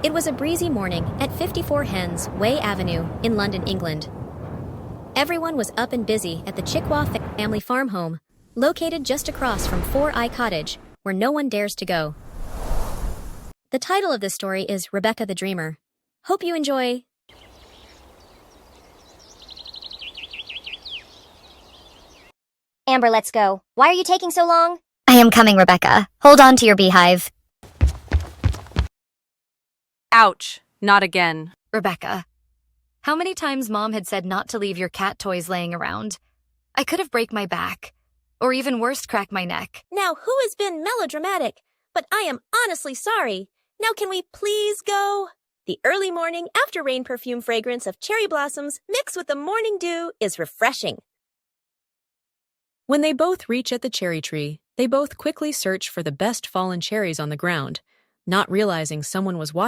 It was a breezy morning at 54 Hens Way Avenue in London, England. Everyone was up and busy at the Chickasaw family farm home, located just across from 4i Cottage, where no one dares to go. The title of this story is Rebecca the Dreamer. Hope you enjoy. Amber, let's go. Why are you taking so long? I am coming, Rebecca. Hold on to your beehive. Ouch, not again. Rebecca, how many times Mom had said not to leave your cat toys laying around? I could have break my back, or even worse, crack my neck. Now, who has been melodramatic? But I am honestly sorry. Now can we please go? The early morning after rain perfume fragrance of cherry blossoms mixed with the morning dew is refreshing. When they both reach at the cherry tree, they both quickly search for the best fallen cherries on the ground, not realizing someone was watching.